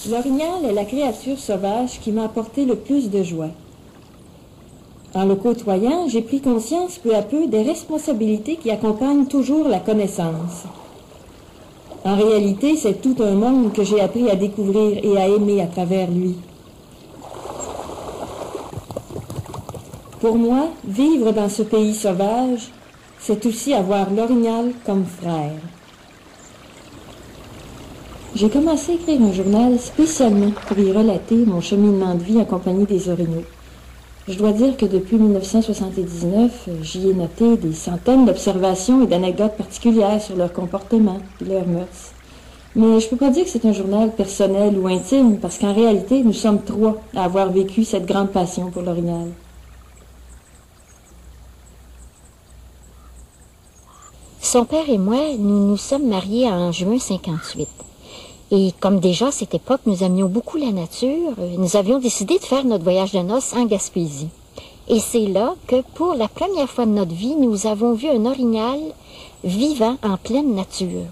L'orignal est la créature sauvage qui m'a apporté le plus de joie. En le côtoyant, j'ai pris conscience peu à peu des responsabilités qui accompagnent toujours la connaissance. En réalité, c'est tout un monde que j'ai appris à découvrir et à aimer à travers lui. Pour moi, vivre dans ce pays sauvage, c'est aussi avoir l'orignal comme frère. J'ai commencé à écrire un journal spécialement pour y relater mon cheminement de vie en compagnie des orignaux. Je dois dire que depuis 1979, j'y ai noté des centaines d'observations et d'anecdotes particulières sur leur comportement et leurs mœurs. Mais je ne peux pas dire que c'est un journal personnel ou intime, parce qu'en réalité, nous sommes trois à avoir vécu cette grande passion pour l'orignal. Son père et moi, nous nous sommes mariés en juin 58. Et comme déjà à cette époque, nous aimions beaucoup la nature, nous avions décidé de faire notre voyage de noces en Gaspésie. Et c'est là que, pour la première fois de notre vie, nous avons vu un orignal vivant en pleine nature.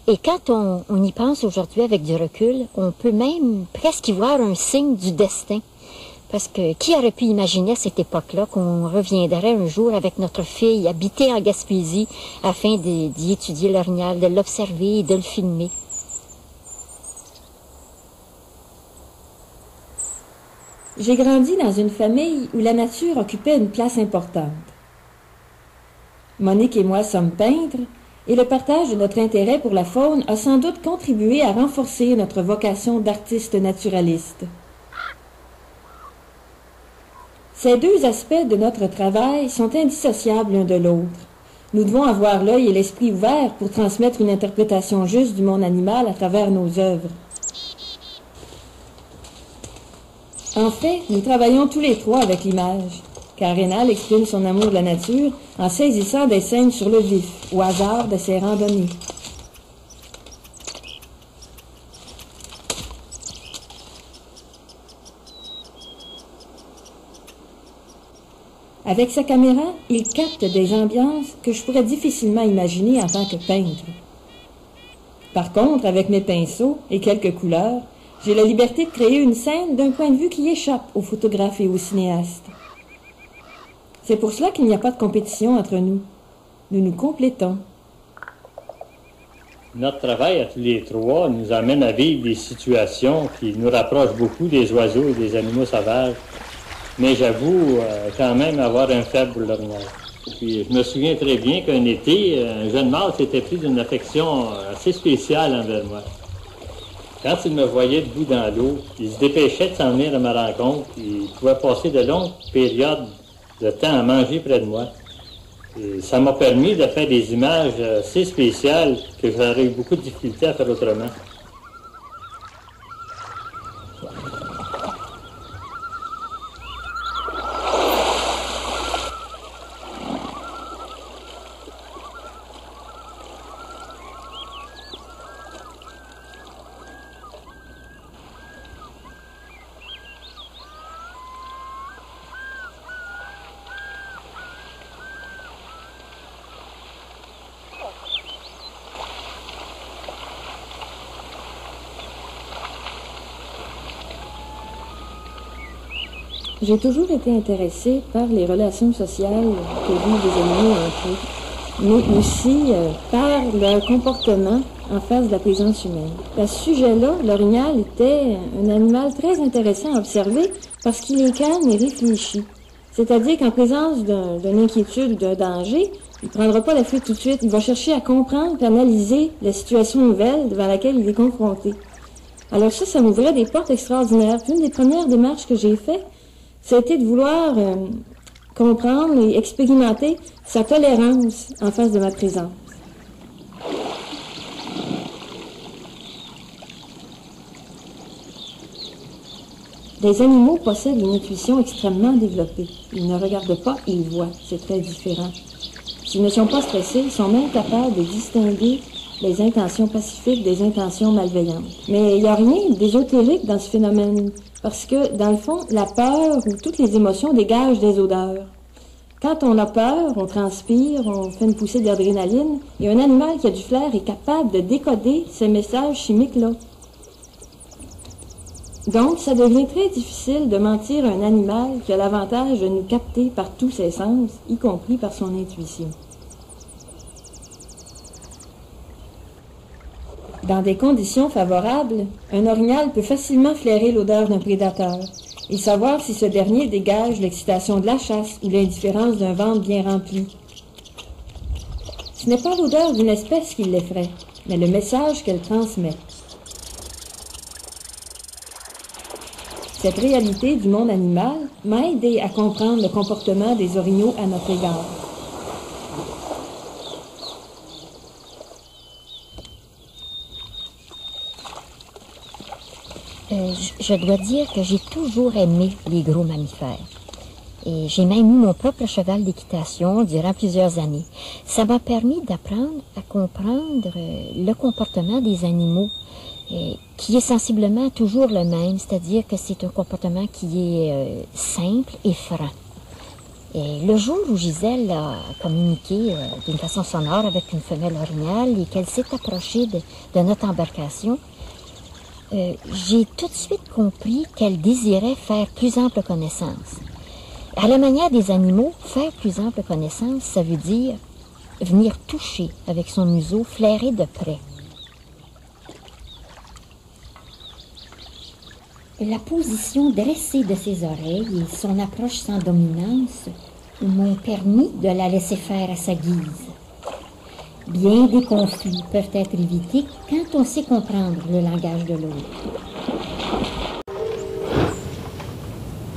Et quand on y pense aujourd'hui avec du recul, on peut même presque y voir un signe du destin. Parce que qui aurait pu imaginer à cette époque-là qu'on reviendrait un jour avec notre fille habiter en Gaspésie afin d'y étudier l'orignal, de l'observer et de le filmer. J'ai grandi dans une famille où la nature occupait une place importante. Monique et moi sommes peintres, et le partage de notre intérêt pour la faune a sans doute contribué à renforcer notre vocation d'artiste naturaliste. Ces deux aspects de notre travail sont indissociables l'un de l'autre. Nous devons avoir l'œil et l'esprit ouverts pour transmettre une interprétation juste du monde animal à travers nos œuvres. En fait, nous travaillons tous les trois avec l'image, car Rénal exprime son amour de la nature en saisissant des scènes sur le vif, au hasard de ses randonnées. Avec sa caméra, il capte des ambiances que je pourrais difficilement imaginer en tant que peintre. Par contre, avec mes pinceaux et quelques couleurs, j'ai la liberté de créer une scène d'un point de vue qui échappe aux photographes et aux cinéastes. C'est pour cela qu'il n'y a pas de compétition entre nous. Nous nous complétons. Notre travail à tous les trois nous amène à vivre des situations qui nous rapprochent beaucoup des oiseaux et des animaux sauvages. Mais j'avoue quand même avoir un faible pour l'orignal. Puis je me souviens très bien qu'un été, un jeune mâle s'était pris d'une affection assez spéciale envers moi. Quand il me voyait debout dans l'eau, il se dépêchait de s'en venir à ma rencontre. Il pouvait passer de longues périodes de temps à manger près de moi. Et ça m'a permis de faire des images assez spéciales que j'aurais eu beaucoup de difficultés à faire autrement. J'ai toujours été intéressée par les relations sociales que vivent les animaux entre eux, mais aussi par leur comportement en face de la présence humaine. À ce sujet-là, l'orignal était un animal très intéressant à observer parce qu'il est calme et réfléchi. C'est-à-dire qu'en présence d'une inquiétude ou d'un danger, il ne prendra pas la fuite tout de suite. Il va chercher à comprendre et analyser la situation nouvelle devant laquelle il est confronté. Alors ça m'ouvrait des portes extraordinaires. Une des premières démarches que j'ai faites, c'était de vouloir comprendre et expérimenter sa tolérance en face de ma présence. Les animaux possèdent une intuition extrêmement développée. Ils ne regardent pas, ils voient. C'est très différent. S'ils ne sont pas stressés, ils sont même capables de distinguer les intentions pacifiques des intentions malveillantes. Mais il n'y a rien d'ésotérique dans ce phénomène, parce que, dans le fond, la peur ou toutes les émotions dégagent des odeurs. Quand on a peur, on transpire, on fait une poussée d'adrénaline, et un animal qui a du flair est capable de décoder ces messages chimiques-là. Donc, ça devient très difficile de mentir à un animal qui a l'avantage de nous capter par tous ses sens, y compris par son intuition. Dans des conditions favorables, un orignal peut facilement flairer l'odeur d'un prédateur et savoir si ce dernier dégage l'excitation de la chasse ou l'indifférence d'un ventre bien rempli. Ce n'est pas l'odeur d'une espèce qui l'effraie, mais le message qu'elle transmet. Cette réalité du monde animal m'a aidé à comprendre le comportement des orignaux à notre égard. Je dois dire que j'ai toujours aimé les gros mammifères. Et j'ai même eu mon propre cheval d'équitation durant plusieurs années. Ça m'a permis d'apprendre à comprendre le comportement des animaux, qui est sensiblement toujours le même, c'est-à-dire que c'est un comportement qui est simple et franc. Et le jour où Gisèle a communiqué d'une façon sonore avec une femelle orignale et qu'elle s'est approchée de notre embarcation, j'ai tout de suite compris qu'elle désirait faire plus ample connaissance. À la manière des animaux, faire plus ample connaissance, ça veut dire venir toucher avec son museau, flairer de près. La position dressée de ses oreilles et son approche sans dominance m'ont permis de la laisser faire à sa guise. Bien des conflits peuvent être évités quand on sait comprendre le langage de l'autre.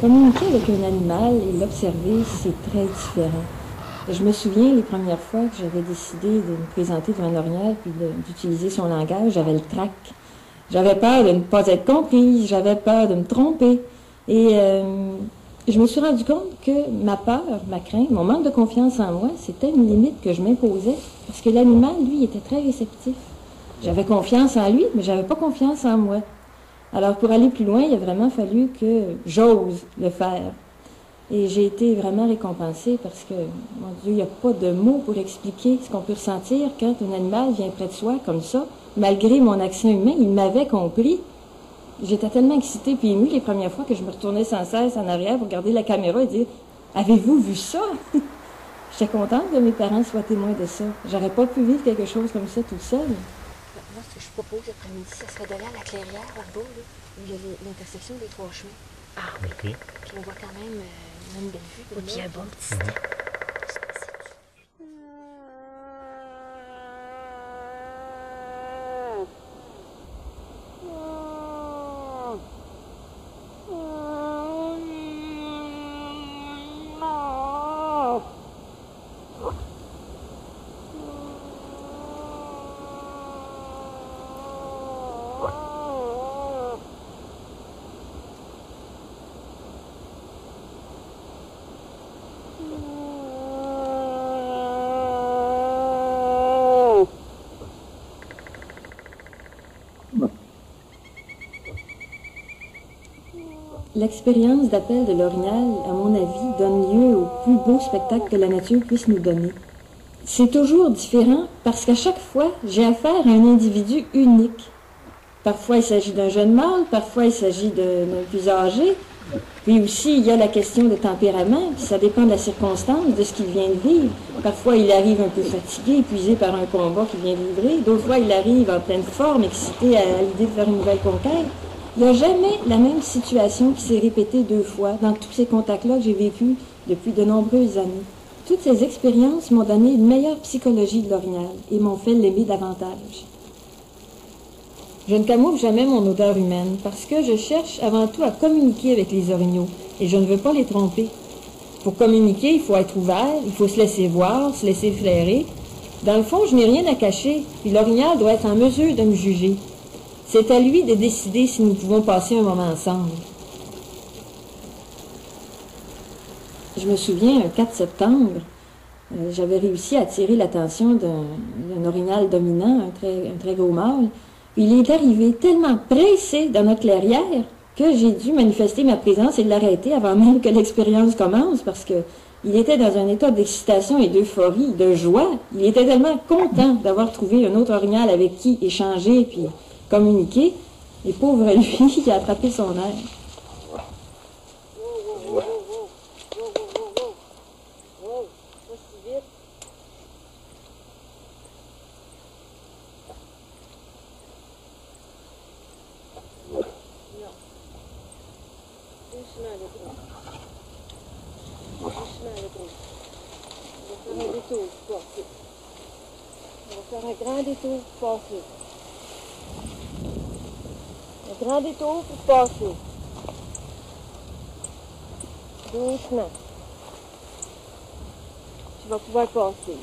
Communiquer avec un animal et l'observer, c'est très différent. Je me souviens les premières fois que j'avais décidé de me présenter devant un orignal puis d'utiliser son langage, j'avais le trac. J'avais peur de ne pas être comprise, j'avais peur de me tromper. Et je me suis rendu compte que ma peur, ma crainte, mon manque de confiance en moi, c'était une limite que je m'imposais. Parce que l'animal, lui, était très réceptif. J'avais confiance en lui, mais j'avais pas confiance en moi. Alors, pour aller plus loin, il a vraiment fallu que j'ose le faire. Et j'ai été vraiment récompensée parce que, mon Dieu, il n'y a pas de mots pour expliquer ce qu'on peut ressentir quand un animal vient près de soi comme ça. Malgré mon accent humain, il m'avait compris. J'étais tellement excitée puis émue les premières fois que je me retournais sans cesse en arrière pour regarder la caméra et dire « Avez-vous vu ça? » J'étais contente que mes parents soient témoins de ça. J'aurais pas pu vivre quelque chose comme ça toute seule. Moi, ce que je propose après-midi, ça serait d'aller à la clairière là-bas, là, où il y a l'intersection des trois chemins. Ah oui. Puis on voit quand même une belle vue. Et puis un bon petit step. L'expérience d'appel de l'orignal, à mon avis, donne lieu au plus beau spectacle que la nature puisse nous donner. C'est toujours différent parce qu'à chaque fois, j'ai affaire à un individu unique. Parfois, il s'agit d'un jeune mâle, parfois, il s'agit d'un plus âgé. Puis aussi, il y a la question de tempérament, puis ça dépend de la circonstance, de ce qu'il vient de vivre. Parfois, il arrive un peu fatigué, épuisé par un combat qu'il vient de livrer. D'autres fois, il arrive en pleine forme, excité à l'idée de faire une nouvelle conquête. Il n'y a jamais la même situation qui s'est répétée deux fois dans tous ces contacts-là que j'ai vécus depuis de nombreuses années. Toutes ces expériences m'ont donné une meilleure psychologie de l'orignal et m'ont fait l'aimer davantage. Je ne camoufle jamais mon odeur humaine parce que je cherche avant tout à communiquer avec les orignaux et je ne veux pas les tromper. Pour communiquer, il faut être ouvert, il faut se laisser voir, se laisser flairer. Dans le fond, je n'ai rien à cacher, puis l'orignal doit être en mesure de me juger. C'est à lui de décider si nous pouvons passer un moment ensemble. Je me souviens, un 4 septembre, j'avais réussi à attirer l'attention d'un orignal dominant, un très gros mâle. Il est arrivé tellement pressé dans notre clairière que j'ai dû manifester ma présence et l'arrêter avant même que l'expérience commence parce que il était dans un état d'excitation et d'euphorie, de joie. Il était tellement content d'avoir trouvé un autre orignal avec qui échanger puis communiquer. Et pauvre lui, il a attrapé son air. Un grand détour pour passer. Un grand détour pour passer. Doucement. Tu vas pouvoir passer.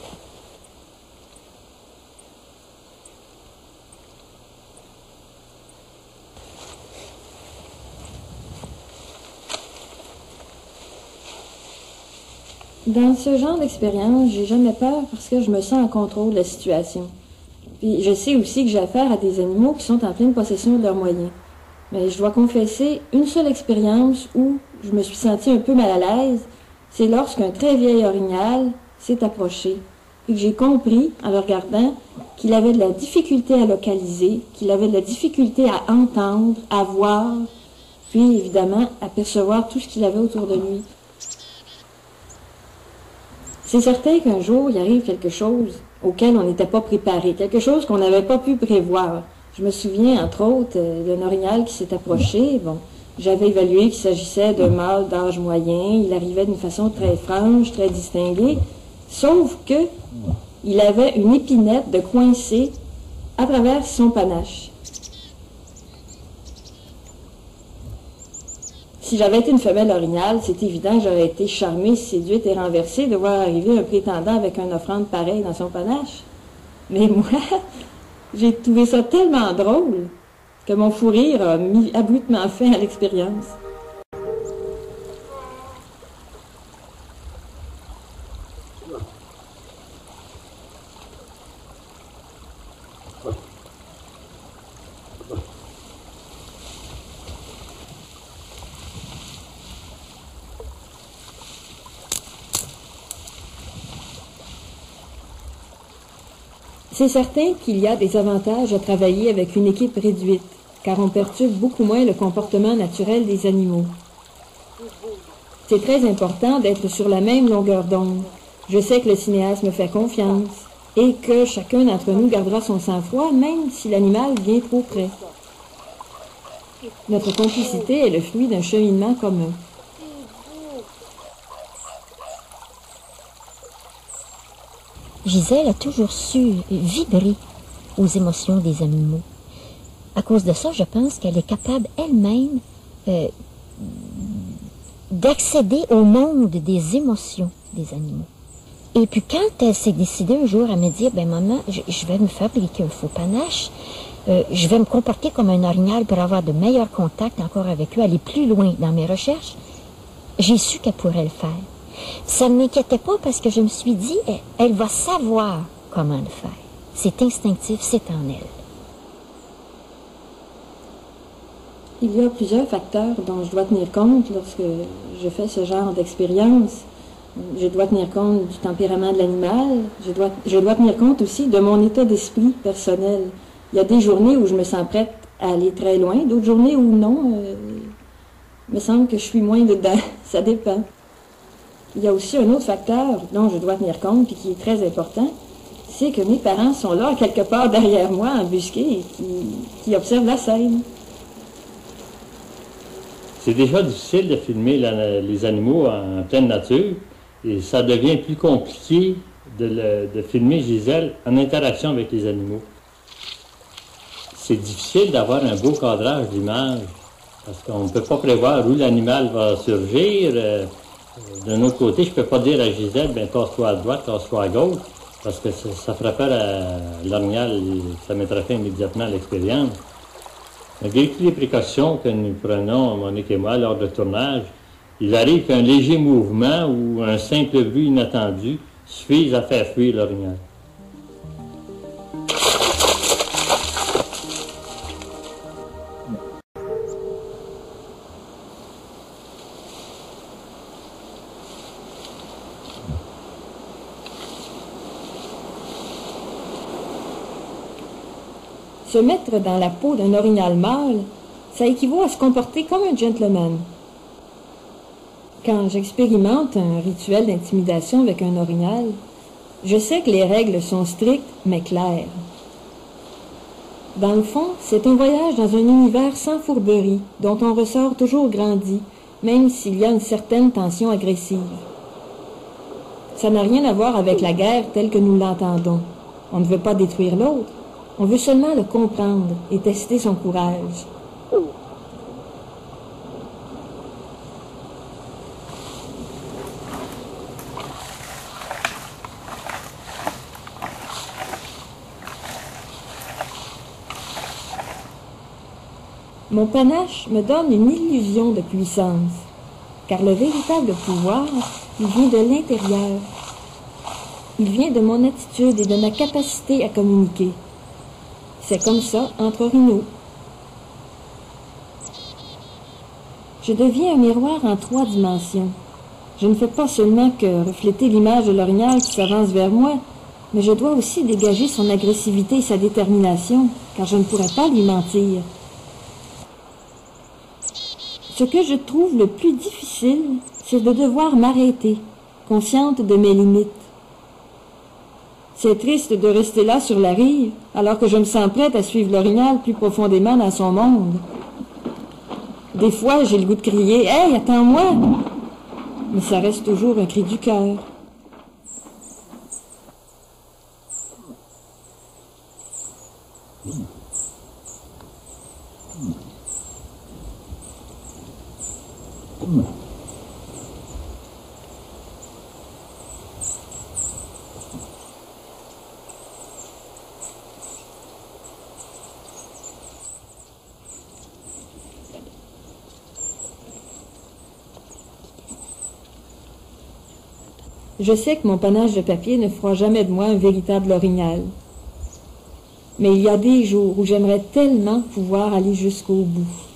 Dans ce genre d'expérience, j'ai jamais peur parce que je me sens en contrôle de la situation. Puis je sais aussi que j'ai affaire à des animaux qui sont en pleine possession de leurs moyens. Mais je dois confesser, une seule expérience où je me suis sentie un peu mal à l'aise, c'est lorsqu'un très vieil orignal s'est approché et que j'ai compris, en le regardant, qu'il avait de la difficulté à localiser, qu'il avait de la difficulté à entendre, à voir, puis évidemment à percevoir tout ce qu'il avait autour de lui. C'est certain qu'un jour, il arrive quelque chose auquel on n'était pas préparé, quelque chose qu'on n'avait pas pu prévoir. Je me souviens, entre autres, d'un orignal qui s'est approché. Bon, j'avais évalué qu'il s'agissait d'un mâle d'âge moyen. Il arrivait d'une façon très franche, très distinguée. Sauf que il avait une épinette de coincée à travers son panache. Si j'avais été une femelle orignale, c'est évident que j'aurais été charmée, séduite et renversée de voir arriver un prétendant avec une offrande pareille dans son panache. Mais moi, j'ai trouvé ça tellement drôle que mon fou rire a mis abruptement fin à l'expérience. C'est certain qu'il y a des avantages à travailler avec une équipe réduite, car on perturbe beaucoup moins le comportement naturel des animaux. C'est très important d'être sur la même longueur d'onde. Je sais que le cinéaste me fait confiance et que chacun d'entre nous gardera son sang-froid, même si l'animal vient trop près. Notre complicité est le fruit d'un cheminement commun. Gisèle a toujours su vibrer aux émotions des animaux. À cause de ça, je pense qu'elle est capable elle-même d'accéder au monde des émotions des animaux. Et puis quand elle s'est décidée un jour à me dire, ben maman, je vais me fabriquer un faux panache, je vais me comporter comme un orignal pour avoir de meilleurs contacts encore avec eux, aller plus loin dans mes recherches, j'ai su qu'elle pourrait le faire. Ça ne m'inquiétait pas parce que je me suis dit, elle va savoir comment le faire. C'est instinctif, c'est en elle. Il y a plusieurs facteurs dont je dois tenir compte lorsque je fais ce genre d'expérience. Je dois tenir compte du tempérament de l'animal. Je dois tenir compte aussi de mon état d'esprit personnel. Il y a des journées où je me sens prête à aller très loin, d'autres journées où non. Il me semble que je suis moins dedans. Ça dépend. Il y a aussi un autre facteur dont je dois tenir compte et qui est très important, c'est que mes parents sont là, quelque part derrière moi, embusqués, et qui observent la scène. C'est déjà difficile de filmer les animaux en pleine nature, et ça devient plus compliqué de filmer Gisèle en interaction avec les animaux. C'est difficile d'avoir un beau cadrage d'image, parce qu'on ne peut pas prévoir où l'animal va surgir. D'un autre côté, je ne peux pas dire à Gisèle, ben casse-toi à droite, casse-toi à gauche, parce que ça ferait peur à l'orignal, ça mettrait fin immédiatement à l'expérience. Malgré toutes les précautions que nous prenons, Monique et moi, lors du tournage, Il arrive qu'un léger mouvement ou un simple bruit inattendu suffise à faire fuir l'orignal. Se mettre dans la peau d'un orignal mâle, ça équivaut à se comporter comme un gentleman. Quand j'expérimente un rituel d'intimidation avec un orignal, je sais que les règles sont strictes mais claires. Dans le fond, c'est un voyage dans un univers sans fourberie, dont on ressort toujours grandi, même s'il y a une certaine tension agressive. Ça n'a rien à voir avec la guerre telle que nous l'entendons. On ne veut pas détruire l'autre. On veut seulement le comprendre et tester son courage. Mon panache me donne une illusion de puissance, car le véritable pouvoir, il vient de l'intérieur. Il vient de mon attitude et de ma capacité à communiquer. C'est comme ça entre orignaux. Je deviens un miroir en 3 dimensions. Je ne fais pas seulement que refléter l'image de l'orignal qui s'avance vers moi, mais je dois aussi dégager son agressivité et sa détermination, car je ne pourrais pas lui mentir. Ce que je trouve le plus difficile, c'est de devoir m'arrêter, consciente de mes limites. C'est triste de rester là sur la rive, alors que je me sens prête à suivre l'orignal plus profondément dans son monde. Des fois, j'ai le goût de crier « Hey, attends-moi !» Mais ça reste toujours un cri du cœur. Je sais que mon panache de papier ne fera jamais de moi un véritable orignal. Mais il y a des jours où j'aimerais tellement pouvoir aller jusqu'au bout.